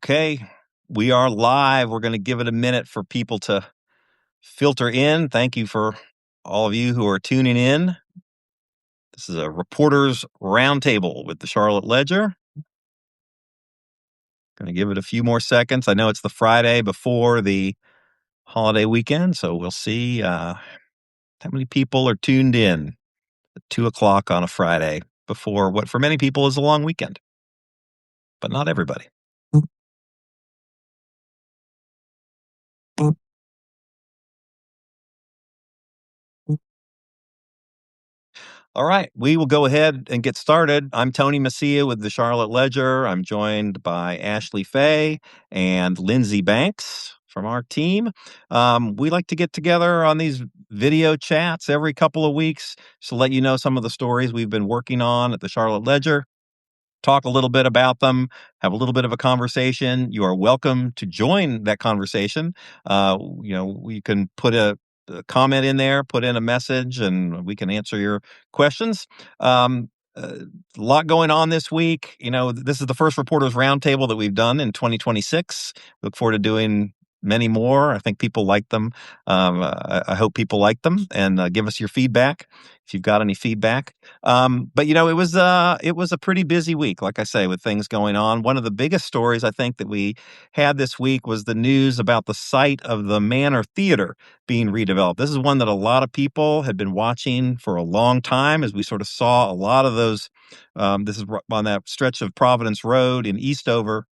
Okay, we are live. We're going to give it a minute for people to filter in. Thank you for all of you who are tuning in. This is a reporters roundtable with the Charlotte Ledger. Going to give it a few more seconds. I know it's the Friday before the holiday weekend, so we'll see how many people are tuned in at 2:00 on a Friday before what for many people is a long weekend, but not everybody. All right, we will go ahead and get started. I'm Tony Messia with the Charlotte Ledger. I'm joined by Ashley Fay and Lindsay Banks from our team. We like to get together on these video chats every couple of weeks to let you know some of the stories we've been working on at the Charlotte Ledger. Talk a little bit about them, have a little bit of a conversation. You are welcome to join that conversation. We can put a comment in there, put in a message, and we can answer your questions. A lot going on this week. This is the first Reporters Roundtable that we've done in 2026. Look forward to doing many more. I think people like them. I hope people like them, and give us your feedback if you've got any feedback. But it was a pretty busy week, like I say, with things going on. One of the biggest stories I think that we had this week was the news about the site of the Manor Theatre being redeveloped. This is one that a lot of people had been watching for a long time, as we sort of saw a lot of those. This is on that stretch of Providence Road in Eastover.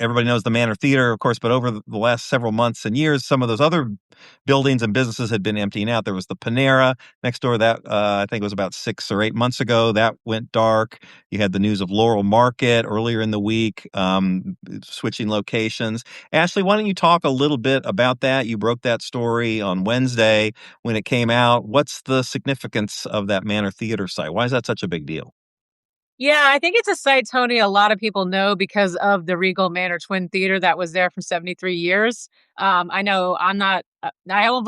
Everybody knows the Manor Theatre, of course, but over the last several months and years, some of those other buildings and businesses had been emptying out. There was the Panera next door that I think it was about 6 or 8 months ago. That went dark. You had the news of Laurel Market earlier in the week, switching locations. Ashley, why don't you talk a little bit about that? You broke that story on Wednesday when it came out. What's the significance of that Manor Theatre site? Why is that such a big deal? Yeah, I think it's a site, Tony, a lot of people know because of the Regal Manor Twin Theater that was there for 73 years. I know I've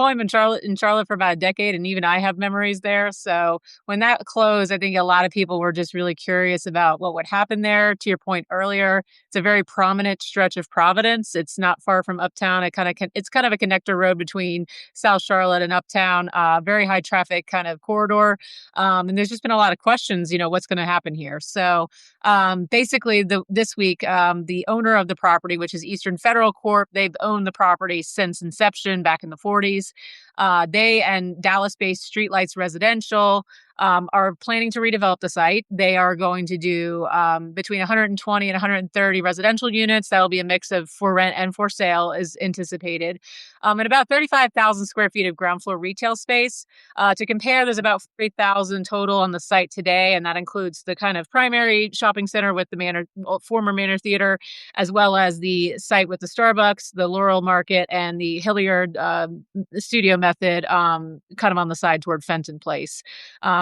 only been in Charlotte for about a decade, and even I have memories there. So when that closed, I think a lot of people were just really curious about what would happen there. To your point earlier, it's a very prominent stretch of Providence. It's not far from Uptown. It's kind of a connector road between South Charlotte and Uptown, very high traffic kind of corridor. And there's just been a lot of questions, what's going to happen here. So basically, this week, the owner of the property, which is Eastern Federal Corp., they've owned the property since inception back in the 40s. They and Dallas-based Streetlights Residential are planning to redevelop the site. They are going to do between 120 and 130 residential units. That'll be a mix of for rent and for sale is anticipated. And about 35,000 square feet of ground floor retail space. To compare, there's about 3,000 total on the site today, and that includes the kind of primary shopping center with the former Manor Theater, as well as the site with the Starbucks, the Laurel Market, and the Hilliard Studio Method kind of on the side toward Fenton Place.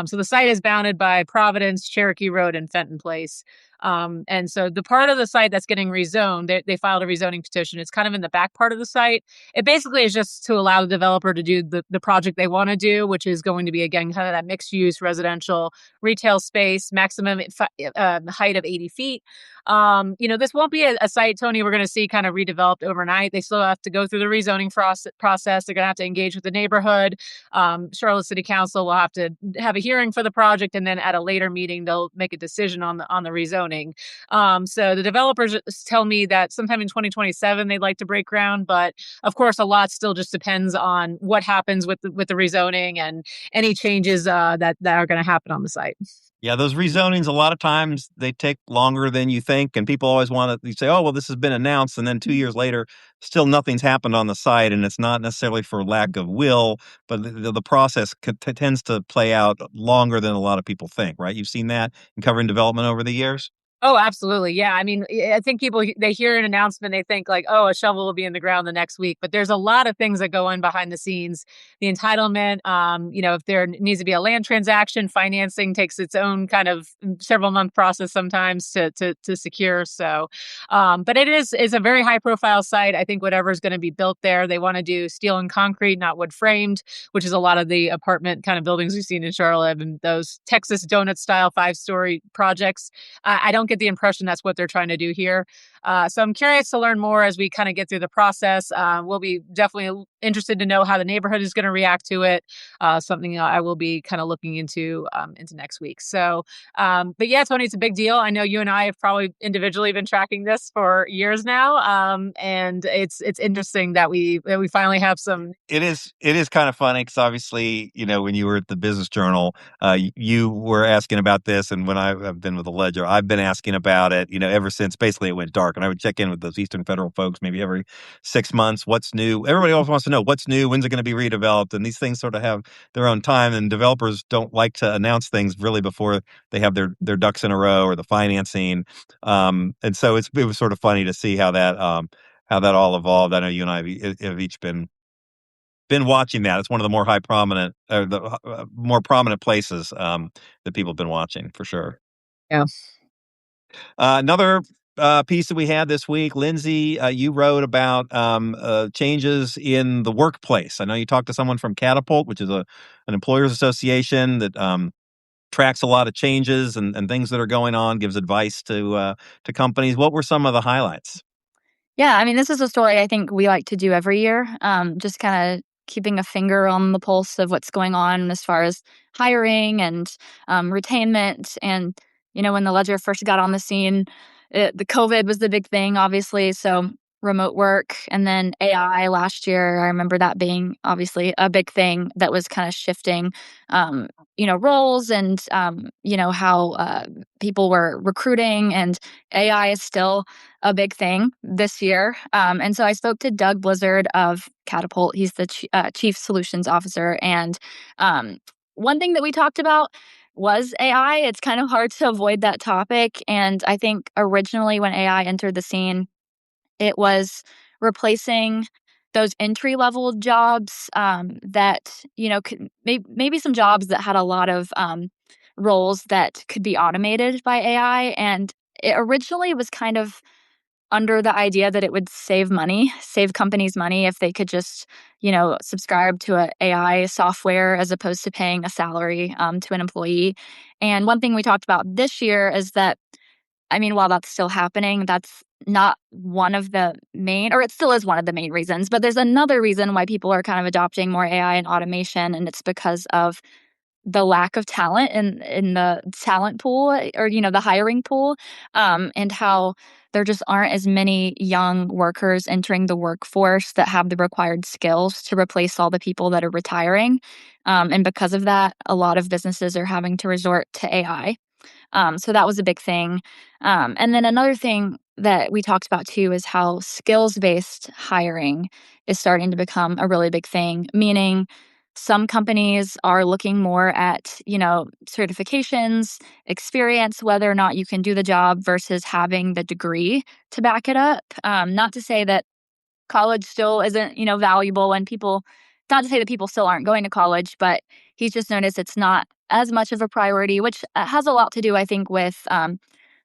So the site is bounded by Providence, Cherokee Road, and Fenton Place. And so the part of the site that's getting rezoned, they filed a rezoning petition. It's kind of in the back part of the site. It basically is just to allow the developer to do the project they want to do, which is going to be, again, kind of that mixed use residential retail space, maximum height of 80 feet. This won't be a site, Tony, we're going to see kind of redeveloped overnight. They still have to go through the rezoning process. They're going to have to engage with the neighborhood. Charlotte City Council will have to have a hearing for the project, and then at a later meeting, they'll make a decision on the rezoning. So the developers tell me that sometime in 2027 they'd like to break ground, but of course a lot still just depends on what happens with the rezoning and any changes that are going to happen on the site. Yeah, those rezonings, a lot of times they take longer than you think, and people always want to say, oh, well, this has been announced, and then 2 years later, still nothing's happened on the site, and it's not necessarily for lack of will, but the process tends to play out longer than a lot of people think, right? You've seen that in covering development over the years? Oh, absolutely. Yeah. I mean, I think people, they hear an announcement, they think like, oh, a shovel will be in the ground the next week. But there's a lot of things that go on behind the scenes. The entitlement, if there needs to be a land transaction, financing takes its own kind of several month process sometimes to secure. So, but it's a very high profile site. I think whatever's going to be built there, they want to do steel and concrete, not wood framed, which is a lot of the apartment kind of buildings we've seen in Charlotte and those Texas donut style 5-story projects. I don't get get the impression that's what they're trying to do here. So I'm curious to learn more as we kind of get through the process. We'll be definitely interested to know how the neighborhood is going to react to it. Something I will be kind of looking into next week. So, but yeah, Tony, it's a big deal. I know you and I have probably individually been tracking this for years now, and it's interesting that we finally have some. It is kind of funny because obviously, when you were at the Business Journal, you were asking about this, and when I've been with the Ledger, I've been asking about it, ever since basically it went dark. And I would check in with those Eastern Federal folks maybe every 6 months. What's new? Everybody else wants to know what's new. When's it going to be redeveloped? And these things sort of have their own time, and developers don't like to announce things really before they have their ducks in a row or the financing. And so it was sort of funny to see how that all evolved. I know you and I have each been watching that. It's one of the more more prominent places that people have been watching for sure. Yeah. Another piece that we had this week, Lindsay, you wrote about changes in the workplace. I know you talked to someone from Catapult, which is an employers association that tracks a lot of changes and things that are going on, gives advice to companies. What were some of the highlights? Yeah, I mean, this is a story I think we like to do every year, just kind of keeping a finger on the pulse of what's going on as far as hiring and retainment. And, when the Ledger first got on the scene, the COVID was the big thing, obviously. So remote work and then AI last year, I remember that being obviously a big thing that was kind of shifting, roles and, how people were recruiting. And AI is still a big thing this year. And so I spoke to Doug Blizzard of Catapult. He's the Chief Solutions Officer. And one thing that we talked about was AI. It's kind of hard to avoid that topic. And I think originally when AI entered the scene, it was replacing those entry level jobs that, maybe some jobs that had a lot of roles that could be automated by AI. And it originally was kind of under the idea that it would save companies money if they could just, subscribe to a AI software as opposed to paying a salary to an employee. And one thing we talked about this year is that, I mean, while that's still happening, that's not one of the main, or it still is one of the main reasons, but there's another reason why people are kind of adopting more AI and automation, and it's because of the lack of talent in the talent pool or, the hiring pool, and how there just aren't as many young workers entering the workforce that have the required skills to replace all the people that are retiring. And because of that, a lot of businesses are having to resort to AI. So that was a big thing. And then another thing that we talked about too is how skills-based hiring is starting to become a really big thing, meaning some companies are looking more at, certifications, experience, whether or not you can do the job versus having the degree to back it up. Not to say that college still isn't, valuable and not to say that people still aren't going to college, but he's just noticed it's not as much of a priority, which has a lot to do, I think, with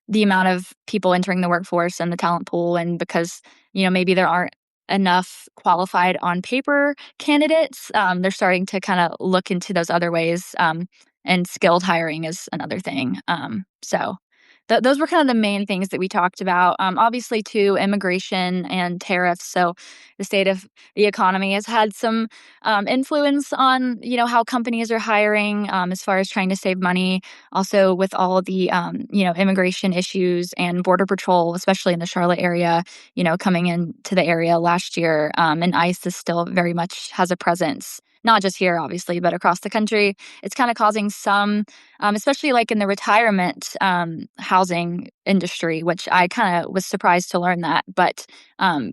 the amount of people entering the workforce and the talent pool. And because, maybe there aren't enough qualified on paper candidates, they're starting to kind of look into those other ways. And skilled hiring is another thing. So those were kind of the main things that we talked about. Obviously, too, immigration and tariffs. So the state of the economy has had some influence on, how companies are hiring as far as trying to save money. Also, with all the, immigration issues and border patrol, especially in the Charlotte area, coming into the area last year. And ICE is still very much has a presence, not just here, obviously, but across the country. It's kind of causing some, especially like in the retirement housing industry, which I kind of was surprised to learn that. But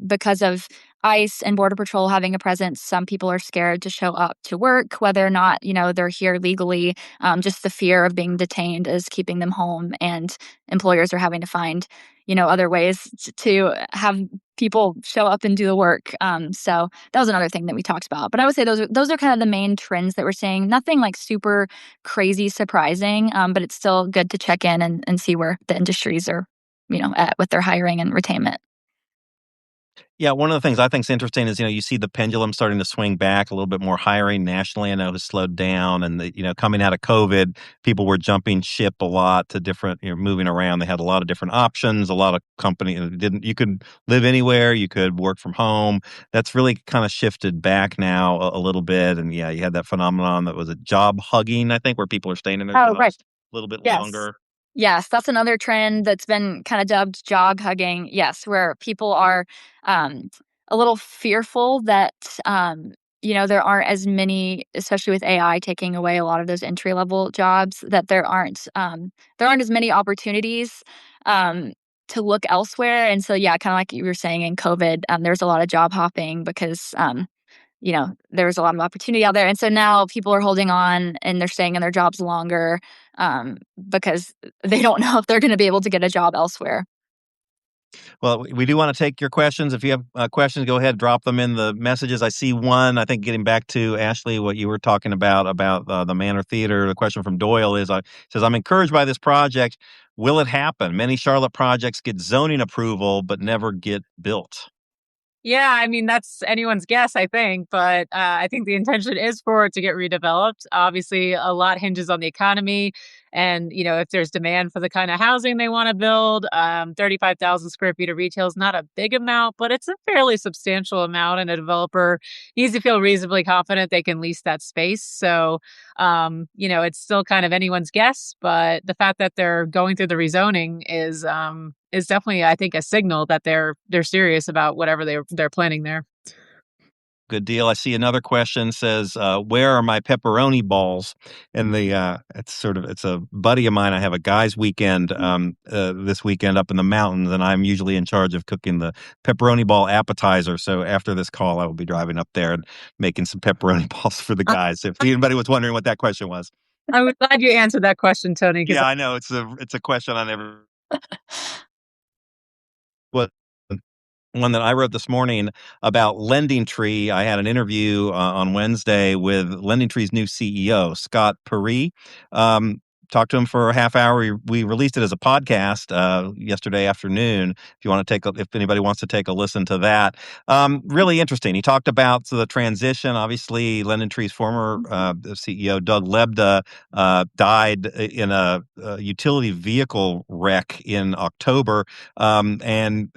because of ICE and Border Patrol having a presence, some people are scared to show up to work, whether or not, they're here legally. Just the fear of being detained is keeping them home, and employers are having to find, other ways to have people show up and do the work. So that was another thing that we talked about. But I would say those are kind of the main trends that we're seeing. Nothing like super crazy surprising, but it's still good to check in and see where the industries are, at with their hiring and retainment. Yeah, one of the things I think is interesting is, you see the pendulum starting to swing back a little bit more. Hiring nationally, I know, has slowed down, and coming out of COVID, people were jumping ship a lot to different, moving around. They had a lot of different options. A lot of companies you could live anywhere, you could work from home. That's really kind of shifted back now a little bit. And yeah, you had that phenomenon that was a job hugging, I think, where people are staying in their Oh, right. jobs a little bit Yes. longer. Yes, that's another trend that's been kind of dubbed jog hugging. Yes, where people are um, a little fearful that there aren't as many, especially with AI taking away a lot of those entry level jobs, that there aren't as many opportunities um, to look elsewhere. And so, yeah, kind of like you were saying in COVID, there's a lot of job hopping because there was a lot of opportunity out there. And so now people are holding on and they're staying in their jobs longer because they don't know if they're going to be able to get a job elsewhere. Well, we do want to take your questions. If you have questions, go ahead, drop them in the messages. I see one, I think, getting back to Ashley, what you were talking about the Manor Theatre. The question from Doyle says, I'm encouraged by this project. Will it happen? Many Charlotte projects get zoning approval, but never get built. Yeah, I mean, that's anyone's guess, I think, but I think the intention is for it to get redeveloped. Obviously, a lot hinges on the economy and, if there's demand for the kind of housing they want to build. 35,000 square feet of retail is not a big amount, but it's a fairly substantial amount, and a developer needs to feel reasonably confident they can lease that space. So, it's still kind of anyone's guess, but the fact that they're going through the rezoning is definitely, I think, a signal that they're serious about whatever they're planning there. Good deal. I see another question says, where are my pepperoni balls? And it's a buddy of mine. I have a guys weekend this weekend up in the mountains, and I'm usually in charge of cooking the pepperoni ball appetizer. So after this call, I will be driving up there and making some pepperoni balls for the guys. If anybody was wondering what that question was. I'm glad you answered that question, Tony, because Yeah, I know it's a question I never what one that I wrote this morning about LendingTree. I had an interview on Wednesday with LendingTree's new CEO, Scott Peyree. Talked to him for a half hour. We released it as a podcast yesterday afternoon. If anybody wants to take a listen to that, really interesting. He talked about the transition. Obviously, LendingTree's former CEO, Doug Lebda, died in a utility vehicle wreck in October, and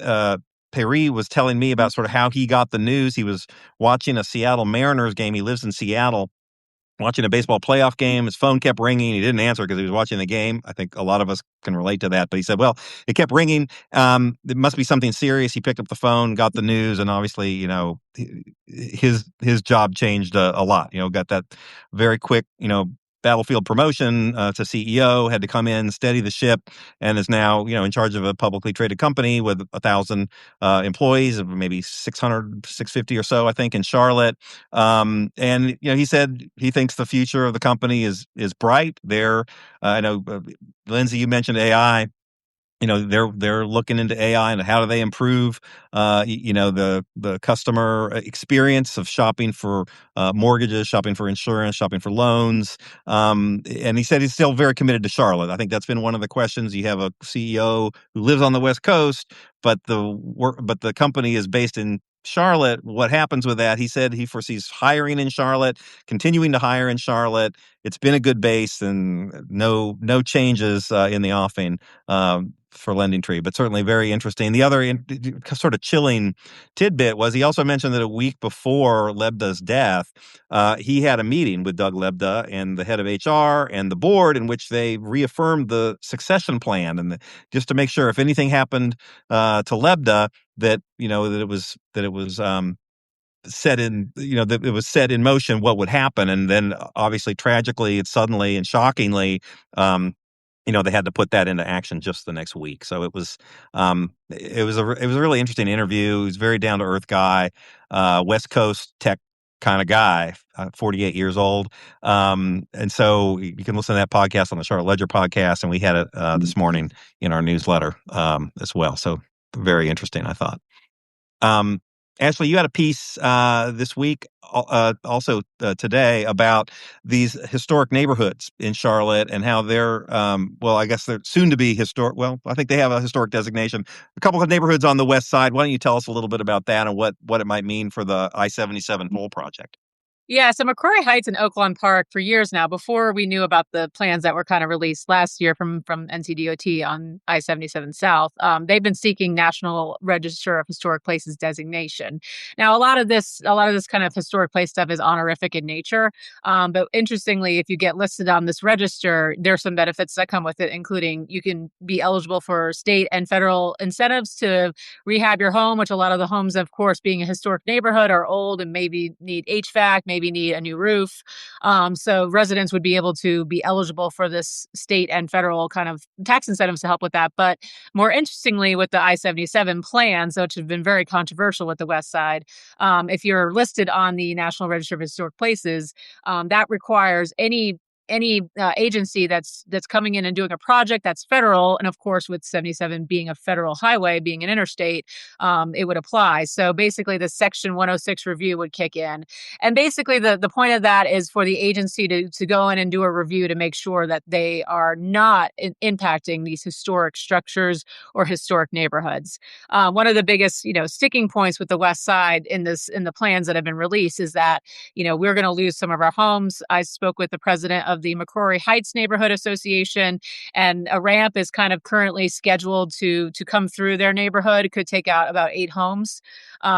Peyree was telling me about sort of how he got the news. He was watching a Seattle Mariners game. He lives in Seattle, watching a baseball playoff game. His phone kept ringing. He didn't answer because he was watching the game. I think a lot of us can relate to that. But he said, well, it kept ringing. It must be something serious. He picked up the phone, got the news, and obviously, his job changed a lot. Got that very quick, battlefield promotion to CEO, had to come in, steady the ship, and is now, in charge of a publicly traded company with 1,000 employees, maybe 600, 650 or so, I think, in Charlotte. And he said he thinks the future of the company is bright. I know, Lindsay, you mentioned AI. They're looking into AI and how do they improve the customer experience of shopping for mortgages, shopping for insurance, shopping for loans. And he said he's still very committed to Charlotte. I think that's been one of the questions. You have a CEO who lives on the West Coast, but the company is based in Charlotte. What happens with that? He said he foresees hiring in Charlotte, continuing to hire in Charlotte. It's been a good base, and no changes in the offing for LendingTree, but certainly very interesting. The other sort of chilling tidbit was he also mentioned that a week before Lebda's death, he had a meeting with Doug Lebda and the head of HR and the board in which they reaffirmed the succession plan, and just to make sure if anything happened to Lebda, that it was set in that it was set in motion what would happen. And then obviously tragically and suddenly and shockingly, they had to put that into action just the next week. So it was a really interesting interview. He's a very down to earth guy, West Coast tech kind of guy, 48 years old. And so you can listen to that podcast on the Charlotte Ledger podcast, and we had it this morning in our newsletter as well. So very interesting, I thought. Ashley, you had a piece this week, also today, about these historic neighborhoods in Charlotte and how they're, well, I guess they're soon to be historic. Well, I think they have a historic designation. A couple of neighborhoods on the west side. Why don't you tell us a little bit about that and what it might mean for the I-77 toll project? Yeah, so McCrory Heights and Oaklawn Park for years now, before we knew about the plans that were kind of released last year from NCDOT on I-77 South, they've been seeking National Register of Historic Places designation. Now, a lot of this kind of historic place stuff is honorific in nature, but interestingly, if you get listed on this register, there's some benefits that come with it, including you can be eligible for state and federal incentives to rehab your home, which a lot of the homes, of course, being a historic neighborhood, are old and maybe need HVAC, maybe need a new roof. So residents would be able to be eligible for this state and federal kind of tax incentives to help with that. But more interestingly, with the I-77 plans, which have been very controversial with the West Side, if you're listed on the National Register of Historic Places, that requires any agency that's coming in and doing a project that's federal, and of course with 77 being a federal highway, being an interstate, it would apply. So basically the Section 106 review would kick in, and basically the point of that is for the agency to go in and do a review to make sure that they are not impacting these historic structures or historic neighborhoods. One of the biggest sticking points with the West Side in the plans that have been released is that we're going to lose some of our homes. I spoke with the president of the McCrory Heights Neighborhood Association, and a ramp is kind of currently scheduled to come through their neighborhood. It could take out about 8 homes.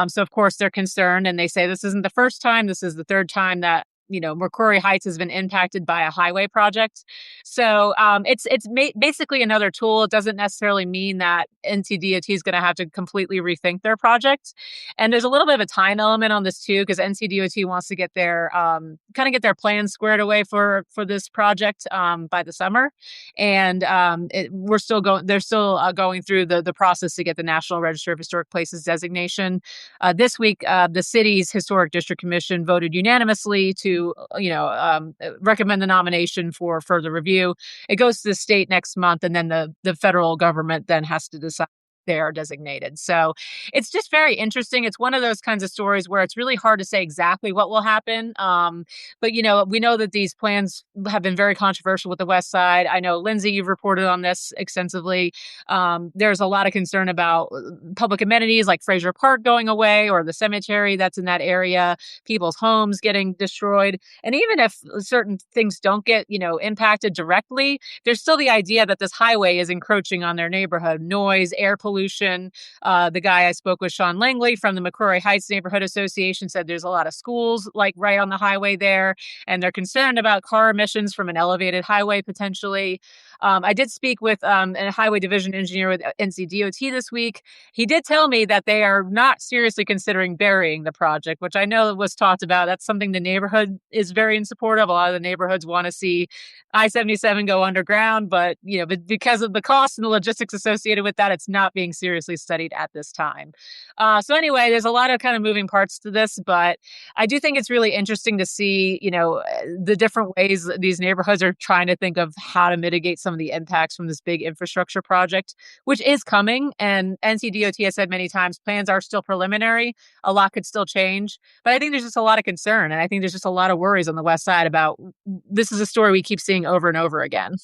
So of course they're concerned, and they say this isn't the first time. This is the third time that McCrory Heights has been impacted by a highway project. So it's basically another tool. It doesn't necessarily mean that NCDOT is going to have to completely rethink their project. And there's a little bit of a time element on this too, because NCDOT wants to get their get their plans squared away for this project by the summer. And we're still going. They're still going through the process to get the National Register of Historic Places designation. This week, the city's Historic District Commission voted unanimously to recommend the nomination for further review. It goes to the state next month, and then the federal government then has to decide they are designated. So it's just very interesting. It's one of those kinds of stories where it's really hard to say exactly what will happen. But we know that these plans have been very controversial with the West Side. I know, Lindsay, you've reported on this extensively. There's a lot of concern about public amenities like Fraser Park going away, or the cemetery that's in that area, people's homes getting destroyed. And even if certain things don't get, impacted directly, there's still the idea that this highway is encroaching on their neighborhood. Noise, air pollution. The guy I spoke with, Sean Langley from the McCrory Heights Neighborhood Association, said there's a lot of schools like right on the highway there, and they're concerned about car emissions from an elevated highway potentially. I did speak with a highway division engineer with NCDOT this week. He did tell me that they are not seriously considering burying the project, which I know was talked about. That's something the neighborhood is very in support of. A lot of the neighborhoods want to see I-77 go underground, but because of the cost and the logistics associated with that, it's not being seriously studied at this time. So anyway, there's a lot of kind of moving parts to this, but I do think it's really interesting to see, the different ways that these neighborhoods are trying to think of how to mitigate some of the impacts from this big infrastructure project, which is coming. And NCDOT has said many times plans are still preliminary. A lot could still change, but I think there's just a lot of concern. And I think there's just a lot of worries on the West Side about this is a story we keep seeing over and over again.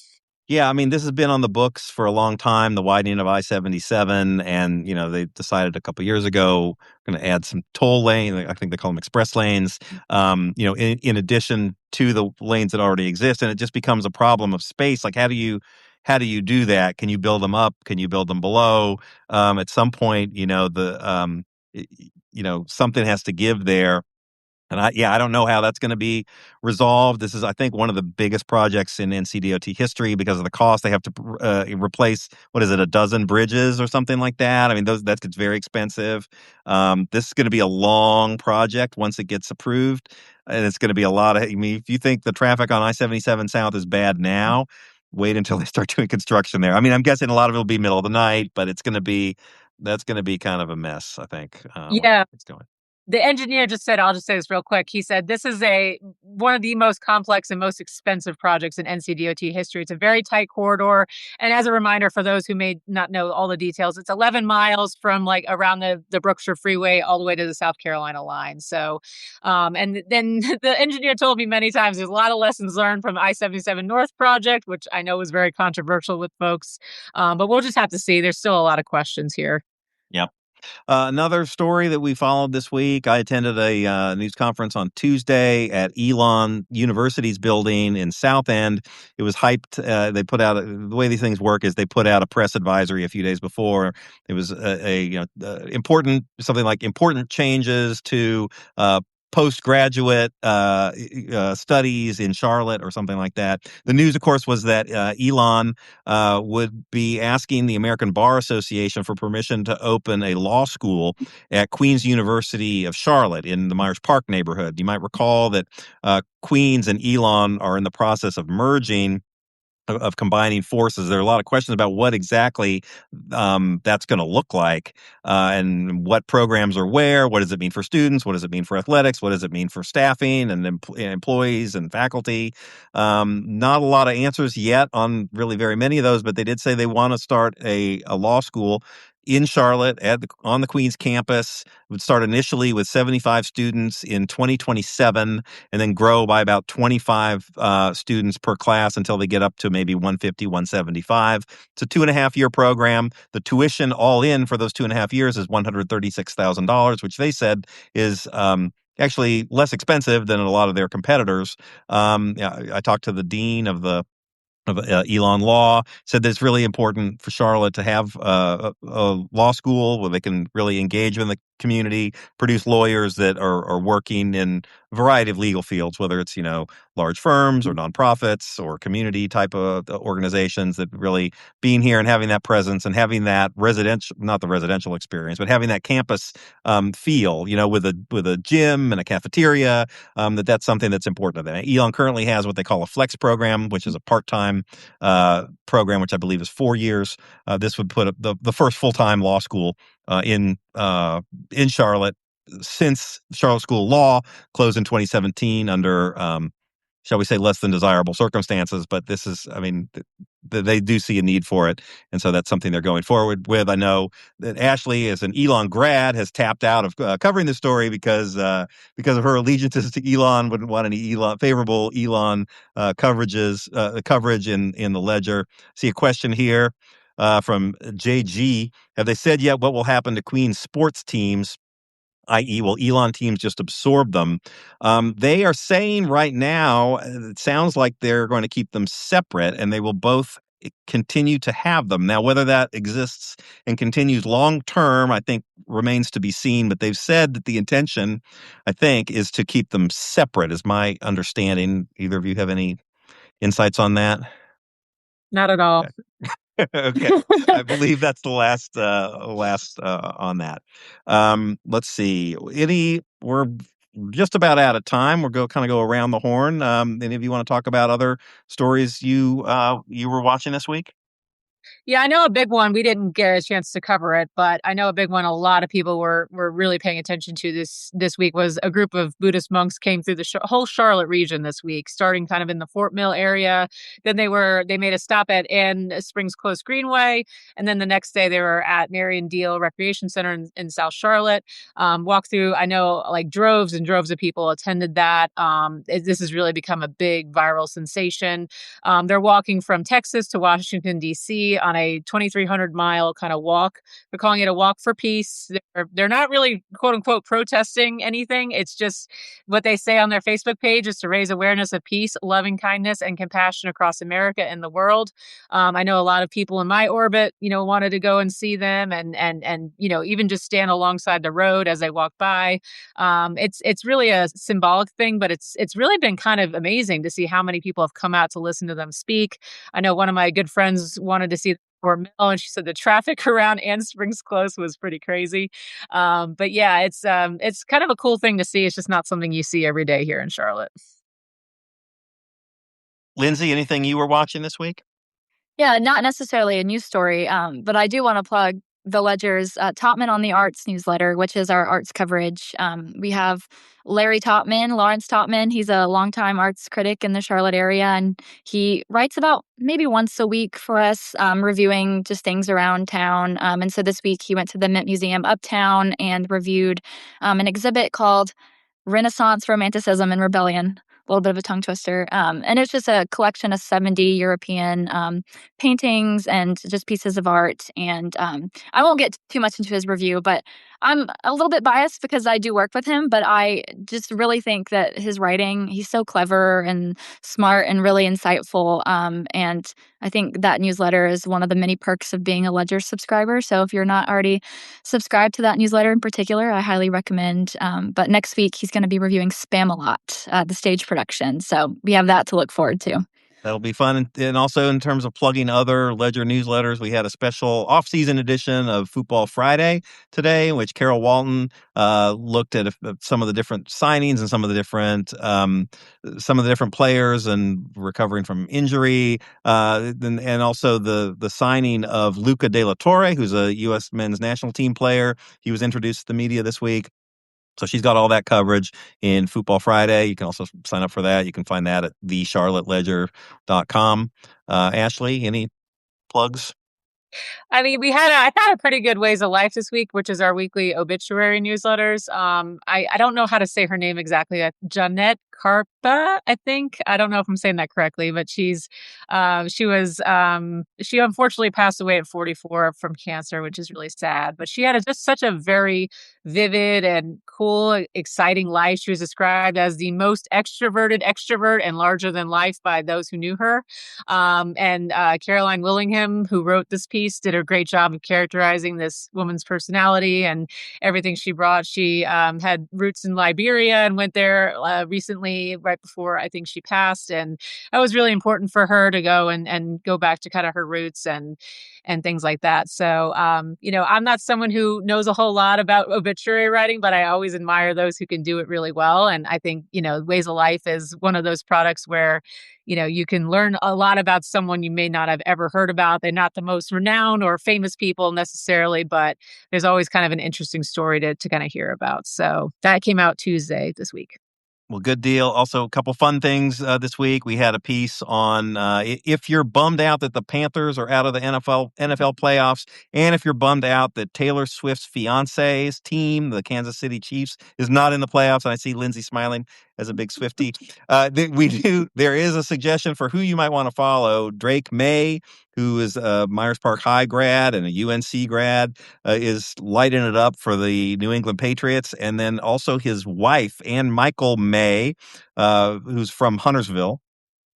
Yeah, I mean, this has been on the books for a long time, the widening of I-77, and, they decided a couple years ago going to add some toll lane. I think they call them express lanes, in addition to the lanes that already exist. And it just becomes a problem of space. Like, how do you do that? Can you build them up? Can you build them below? At some point, something has to give there. And I don't know how that's going to be resolved. This is, I think, one of the biggest projects in NCDOT history because of the cost. They have to replace, what is it, a dozen bridges or something like that. I mean, that gets very expensive. This is going to be a long project once it gets approved. And it's going to be a lot of, if you think the traffic on I-77 South is bad now, wait until they start doing construction there. I mean, I'm guessing a lot of it will be middle of the night, but that's going to be kind of a mess, I think. Yeah. It's going. The engineer just said, I'll just say this real quick. He said, this is one of the most complex and most expensive projects in NCDOT history. It's a very tight corridor. And as a reminder for those who may not know all the details, it's 11 miles from like around the Brookshire Freeway all the way to the South Carolina line. So, and then the engineer told me many times there's a lot of lessons learned from I-77 North project, which I know was very controversial with folks. But we'll just have to see. There's still a lot of questions here. Yep. Another story that we followed this week, I attended a news conference on Tuesday at Elon University's building in South End. It was hyped. They put out the way these things work is they put out a press advisory a few days before. It was important, something like important changes to postgraduate studies in Charlotte or something like that. The news, of course, was that Elon would be asking the American Bar Association for permission to open a law school at Queens University of Charlotte in the Myers Park neighborhood. You might recall that Queens and Elon are in the process of merging, of combining forces. There are a lot of questions about what exactly that's going to look like, and what programs are where. What does it mean for students? What does it mean for athletics? What does it mean for staffing and employees and faculty? Not a lot of answers yet on really very many of those, but they did say they want to start a law school in Charlotte on the Queens campus. It would start initially with 75 students in 2027 and then grow by about 25 students per class until they get up to maybe 150, 175. It's a 2.5-year program. The tuition all in for those 2.5 years is $136,000, which they said is actually less expensive than a lot of their competitors. I talked to the dean of Elon Law, said that it's really important for Charlotte to have a law school where they can really engage in the community, produce lawyers that are working in a variety of legal fields, whether it's, large firms or nonprofits or community type of organizations, that really being here and having that presence and having that not the residential experience, but having that campus feel, with a gym and a cafeteria, that's something that's important to them. Elon currently has what they call a flex program, which is a part-time program, which I believe is 4 years. This would put the first full-time law school in Charlotte since Charlotte School of Law closed in 2017 under, shall we say, less than desirable circumstances. But this is, they do see a need for it. And so that's something they're going forward with. I know that Ashley, as an Elon grad, has tapped out of covering the story because of her allegiances to Elon, wouldn't want any favorable Elon coverage in the Ledger. See a question here from JG. Have they said yet what will happen to Queen's sports teams? I.e., will Elon teams just absorb them? They are saying right now, it sounds like they're going to keep them separate, and they will both continue to have them. Now, whether that exists and continues long term, I think remains to be seen. But they've said that the intention, I think, is to keep them separate, is my understanding. Either of you have any insights on that? Not at all. Okay, I believe that's the last on that. Let's see. We're just about out of time. We'll go around the horn. Any of you want to talk about other stories you were watching this week? Yeah, I know a big one. We didn't get a chance to cover it, but I know a big one a lot of people were really paying attention to this week was a group of Buddhist monks came through the whole Charlotte region this week, starting kind of in the Fort Mill area. Then they made a stop at Ann Springs Close Greenway, and then the next day they were at Marion Deal Recreation Center in South Charlotte. Walked through. I know like droves and droves of people attended that. This has really become a big viral sensation. They're walking from Texas to Washington, D.C. on a 2,300-mile kind of walk. They're calling it a walk for peace. They're not really, quote unquote, protesting anything. It's just what they say on their Facebook page is to raise awareness of peace, loving kindness, and compassion across America and the world. I know a lot of people in my orbit, wanted to go and see them and even just stand alongside the road as they walk by. It's really a symbolic thing, but it's really been kind of amazing to see how many people have come out to listen to them speak. I know one of my good friends wanted to see Fort Mill, and she said the traffic around Ann Springs Close was pretty crazy. But yeah, it's kind of a cool thing to see. It's just not something you see every day here in Charlotte. Lindsay, anything you were watching this week? Yeah, not necessarily a news story, but I do want to plug the Ledger's Topman on the Arts newsletter, which is our arts coverage. We have Lawrence Topman. He's a longtime arts critic in the Charlotte area, and he writes about maybe once a week for us, reviewing just things around town. And so this week he went to the Mint Museum Uptown and reviewed an exhibit called Renaissance Romanticism and Rebellion. A little bit of a tongue twister. And it's just a collection of 70 European paintings and just pieces of art. And I won't get too much into his review, but I'm a little bit biased because I do work with him, but I just really think that his writing, he's so clever and smart and really insightful. And I think that newsletter is one of the many perks of being a Ledger subscriber. So if you're not already subscribed to that newsletter in particular, I highly recommend. But next week, he's going to be reviewing Spam-A-Lot, the stage production. So we have that to look forward to. That'll be fun. And also in terms of plugging other Ledger newsletters, we had a special off-season edition of Football Friday today, in which Carol Walton looked at some of the different signings and some of the different players and recovering from injury, and also the signing of Luca De La Torre, who's a U.S. men's national team player. He was introduced to the media this week. So she's got all that coverage in Football Friday. You can also sign up for that. You can find that at thecharlotteledger.com. Ashley, any plugs? I mean, I thought, a pretty good Ways of Life this week, which is our weekly obituary newsletters. I don't know how to say her name exactly. Jeanette Carpa, I think. I don't know if I'm saying that correctly, but she unfortunately passed away at 44 from cancer, which is really sad. But she had just such a very vivid and cool, exciting life. She was described as the most extrovert and larger than life by those who knew her. And Caroline Willingham, who wrote this piece, did a great job of characterizing this woman's personality and everything she brought. She had roots in Liberia and went there recently, right before I think she passed. And it was really important for her to go and go back to kind of her roots and things like that. So, I'm not someone who knows a whole lot about obituary writing, but I always admire those who can do it really well. And I think, Ways of Life is one of those products where, you can learn a lot about someone you may not have ever heard about. They're not the most renowned or famous people necessarily, but there's always kind of an interesting story to kind of hear about. So that came out Tuesday this week. Well, good deal. Also, a couple fun things this week. We had a piece on if you're bummed out that the Panthers are out of the NFL playoffs, and if you're bummed out that Taylor Swift's fiance's team, the Kansas City Chiefs, is not in the playoffs. And I see Lindsay smiling as a big Swiftie. There is a suggestion for who you might want to follow. Drake May, who is a Myers Park High grad and a UNC grad, is lighting it up for the New England Patriots. And then also his wife, Ann Michael May, who's from Huntersville.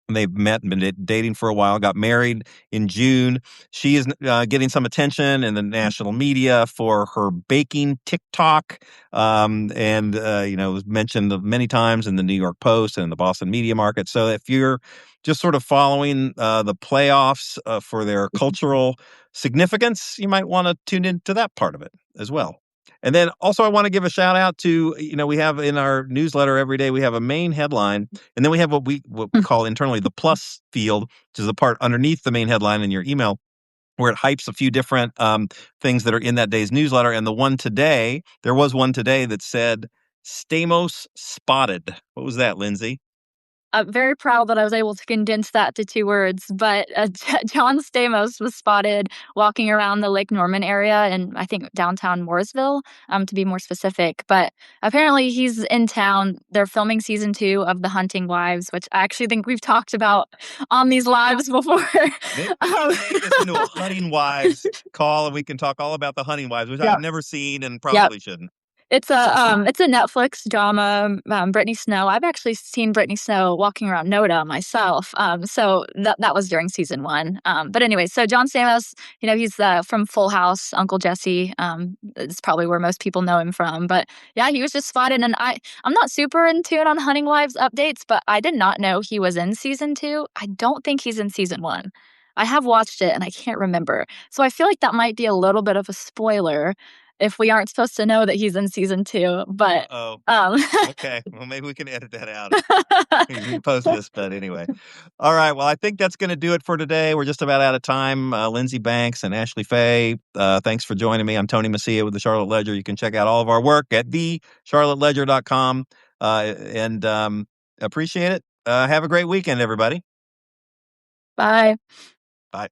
They've met and been dating for a while, got married in June. She is getting some attention in the national media for her baking TikTok, and was mentioned many times in the New York Post and the Boston media market. So if you're just sort of following the playoffs for their cultural significance, you might want to tune into that part of it as well. And then also I want to give a shout out to, we have in our newsletter every day, we have a main headline, and then we have what we call internally the plus field, which is the part underneath the main headline in your email, where it hypes a few different things that are in that day's newsletter. And there was one today that said, Stamos spotted. What was that, Lindsay? I'm very proud that I was able to condense that to 2 words, but John Stamos was spotted walking around the Lake Norman area in, I think, downtown Mooresville, to be more specific. But apparently he's in town. They're filming season 2 of The Hunting Wives, which I actually think we've talked about on these lives before. Maybe we can make this into a Hunting Wives call, and we can talk all about The Hunting Wives, which I've never seen and probably shouldn't. It's a Netflix drama. Brittany Snow. I've actually seen Brittany Snow walking around Noda myself. So that was during season 1. But anyway, so John Stamos, he's from Full House, Uncle Jesse. It's probably where most people know him from. But yeah, he was just spotted, and I'm not super in tune on Hunting Wives updates, but I did not know he was in season 2. I don't think he's in season 1. I have watched it and I can't remember. So I feel like that might be a little bit of a spoiler if we aren't supposed to know that he's in season 2. But okay, well, maybe we can edit that out. You can post this, but anyway. All right, well, I think that's going to do it for today. We're just about out of time. Lindsay Banks and Ashley Fay, thanks for joining me. I'm Tony Messia with the Charlotte Ledger. You can check out all of our work at thecharlotteledger.com, and appreciate it. Have a great weekend, everybody. Bye. Bye.